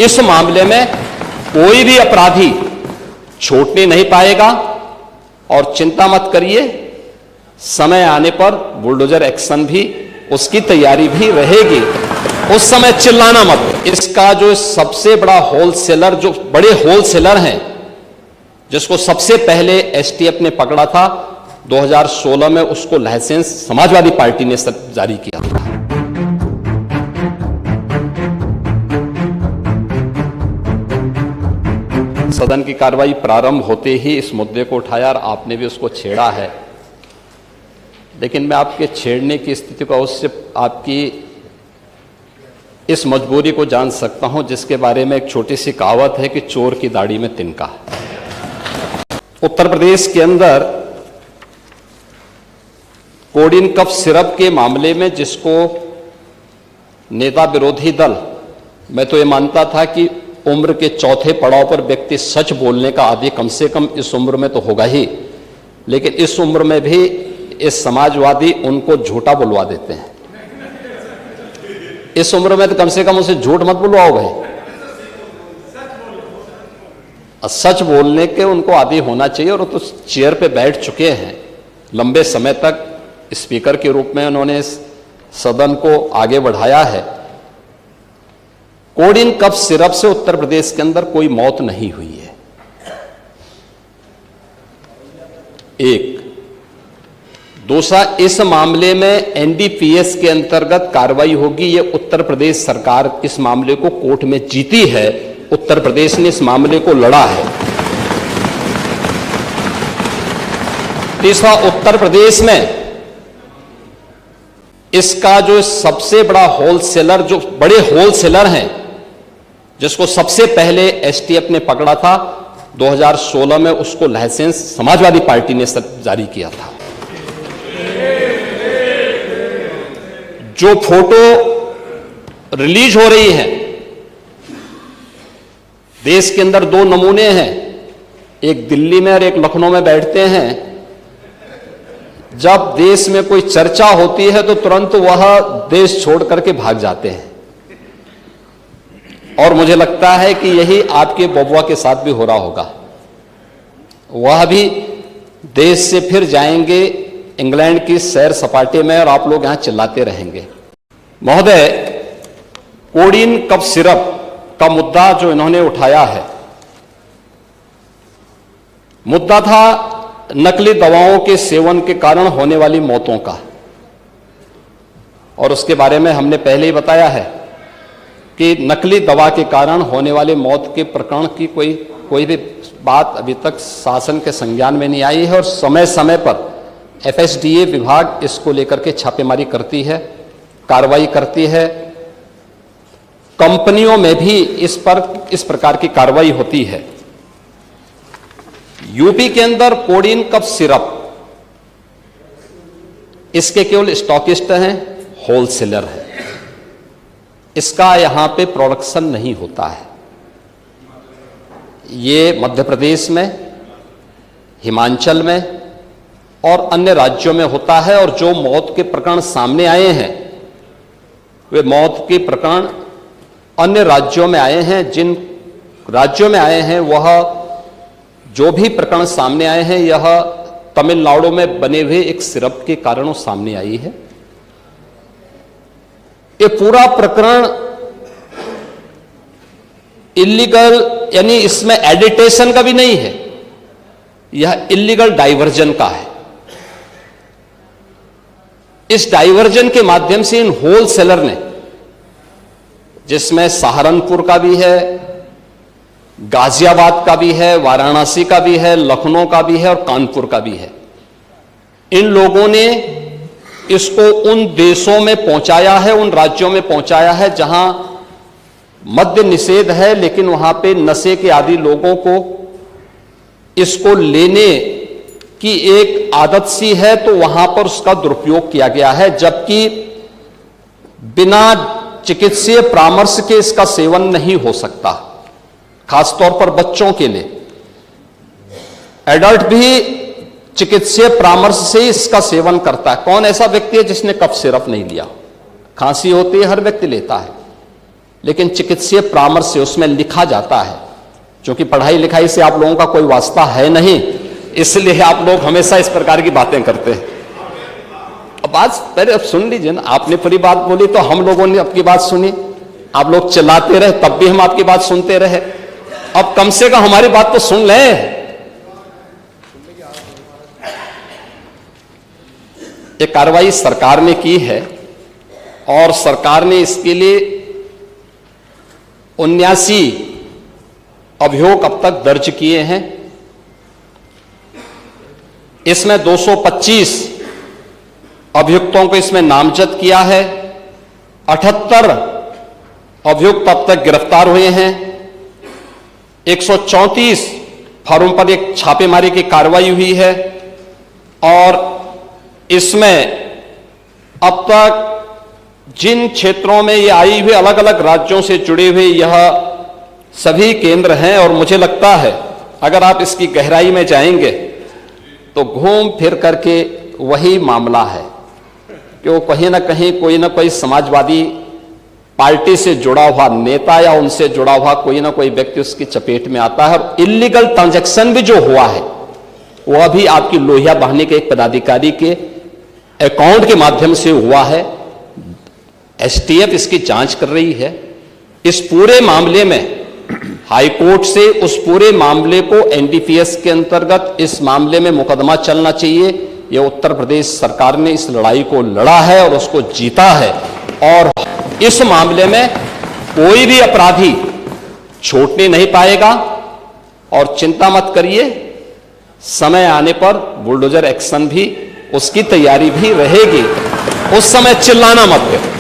इस मामले में कोई भी अपराधी छूटने नहीं पाएगा और चिंता मत करिए, समय आने पर बुलडोजर एक्शन भी, उसकी तैयारी भी रहेगी। उस समय चिल्लाना मत। इसका जो सबसे बड़ा होलसेलर, जो बड़े होलसेलर हैं, जिसको सबसे पहले एसटीएफ ने पकड़ा था 2016 में, उसको लाइसेंस समाजवादी पार्टी ने जारी किया था। सदन की कार्रवाई प्रारंभ होते ही इस मुद्दे को उठाया और आपने भी उसको छेड़ा है, लेकिन मैं आपके छेड़ने की स्थिति को अवश्य आपकी इस मजबूरी को जान सकता हूं, जिसके बारे में एक छोटी सी कहावत है कि चोर की दाढ़ी में तिनका। उत्तर प्रदेश के अंदर कोडिन कफ सिरप के मामले में, जिसको नेता विरोधी दल, मैं तो ये मानता था कि उम्र के चौथे पड़ाव पर व्यक्ति सच बोलने का आदी कम से कम इस उम्र में तो होगा ही, लेकिन इस उम्र में भी इस समाजवादी उनको झूठा बुलवा देते हैं। इस उम्र में तो कम से कम उसे झूठ मत बुलवाओ भाई, सच बोलने के उनको आदी होना चाहिए। और वो तो चेयर पे बैठ चुके हैं लंबे समय तक, स्पीकर के रूप में उन्होंने सदन को आगे बढ़ाया है। कोडिन कफ सिरप से उत्तर प्रदेश के अंदर कोई मौत नहीं हुई है। एक दूसरा, इस मामले में एनडीपीएस के अंतर्गत कार्रवाई होगी। ये उत्तर प्रदेश सरकार इस मामले को कोर्ट में जीती है, उत्तर प्रदेश ने इस मामले को लड़ा है। तीसरा, उत्तर प्रदेश में इसका जो सबसे बड़ा होलसेलर, जो बड़े होलसेलर हैं, जिसको सबसे पहले एसटीएफ ने पकड़ा था 2016 में, उसको लाइसेंस समाजवादी पार्टी ने जारी किया था। जो फोटो रिलीज हो रही है, देश के अंदर दो नमूने हैं, एक दिल्ली में और एक लखनऊ में बैठते हैं। जब देश में कोई चर्चा होती है तो तुरंत वह देश छोड़ करके भाग जाते हैं, और मुझे लगता है कि यही आपके बबुआ के साथ भी हो रहा होगा। वह भी देश से फिर जाएंगे इंग्लैंड की सैर सपाटे में, और आप लोग यहां चिल्लाते रहेंगे। महोदय, कोडिन कफ सिरप का मुद्दा जो इन्होंने उठाया है, मुद्दा था नकली दवाओं के सेवन के कारण होने वाली मौतों का, और उसके बारे में हमने पहले ही बताया है कि नकली दवा के कारण होने वाले मौत के प्रकरण की कोई भी बात अभी तक शासन के संज्ञान में नहीं आई है, और समय समय पर एफएसडीए विभाग इसको लेकर के छापेमारी करती है, कार्रवाई करती है। कंपनियों में भी इस प्रकार की कार्रवाई होती है। यूपी के अंदर कोडिन कफ सिरप, इसके केवल स्टॉकिस्ट हैं, होलसेलर है, इसका यहां पे प्रोडक्शन नहीं होता है। ये मध्य प्रदेश में, हिमाचल में और अन्य राज्यों में होता है। और जो मौत के प्रकरण सामने आए हैं, वे मौत के प्रकरण अन्य राज्यों में आए हैं। जिन राज्यों में आए हैं, वह जो भी प्रकरण सामने आए हैं, यह तमिलनाडु में बने हुए एक सिरप के कारण सामने आई है। ये पूरा प्रकरण इलीगल, यानी इसमें एडिटेशन का भी नहीं है, यह इलीगल डाइवर्जन का है। इस डाइवर्जन के माध्यम से इन होलसेलर ने, जिसमें सहारनपुर का भी है, गाजियाबाद का भी है, वाराणसी का भी है, लखनऊ का भी है और कानपुर का भी है, इन लोगों ने इसको उन देशों में पहुंचाया है, उन राज्यों में पहुंचाया है जहां मद्य निषेध है, लेकिन वहां पे नशे के आदी लोगों को इसको लेने की एक आदत सी है, तो वहां पर उसका दुरुपयोग किया गया है। जबकि बिना चिकित्सीय परामर्श के इसका सेवन नहीं हो सकता, खासतौर पर बच्चों के लिए। एडल्ट भी चिकित्सीय परामर्श से इसका सेवन करता है। कौन ऐसा व्यक्ति है जिसने कफ सिरप नहीं लिया? खांसी होती है, हर व्यक्ति लेता है, लेकिन चिकित्सीय परामर्श से उसमें लिखा जाता है। क्योंकि पढ़ाई लिखाई से आप लोगों का कोई वास्ता है नहीं, इसलिए आप लोग हमेशा इस प्रकार की बातें करते हैं। अब बात पहले अब सुन लीजिए ना, आपने पूरी बात बोली तो हम लोगों ने आपकी बात सुनी, आप लोग चिल्लाते रहे तब भी हम आपकी बात सुनते रहे। अब कम से कम हमारी बात तो सुन लें। ये कार्रवाई सरकार ने की है और सरकार ने इसके लिए 79 अभियोग अब तक दर्ज किए हैं। इसमें 225 अभियुक्तों को इसमें नामजद किया है। 78 अभियुक्त अब तक गिरफ्तार हुए हैं। 134 फर्मों पर एक छापेमारी की कार्रवाई हुई है और इसमें अब तक जिन क्षेत्रों में ये आई हुई अलग अलग राज्यों से जुड़े हुए यह सभी केंद्र हैं और मुझे लगता है अगर आप इसकी गहराई में जाएंगे तो घूम फिर करके वही मामला है कि वो कहीं ना कहीं कोई ना कोई समाजवादी पार्टी से जुड़ा हुआ नेता या उनसे जुड़ा हुआ कोई ना कोई व्यक्ति उसकी चपेट में आता है। और इलीगल ट्रांजैक्शन भी जो हुआ है वह भी आपकी लोहिया बहाने के एक पदाधिकारी के अकाउंट के माध्यम से हुआ है। एसटीएफ इसकी जांच कर रही है। इस पूरे मामले में हाईकोर्ट से उस पूरे मामले को एनडीपीएस के अंतर्गत इस मामले में मुकदमा चलना चाहिए। यह उत्तर प्रदेश सरकार ने इस लड़ाई को लड़ा है और उसको जीता है और इस मामले में कोई भी अपराधी छूटने नहीं पाएगा। और चिंता मत करिए, समय आने पर बुलडोजर एक्शन भी उसकी तैयारी भी रहेगी। उस समय चिल्लाना मत करो।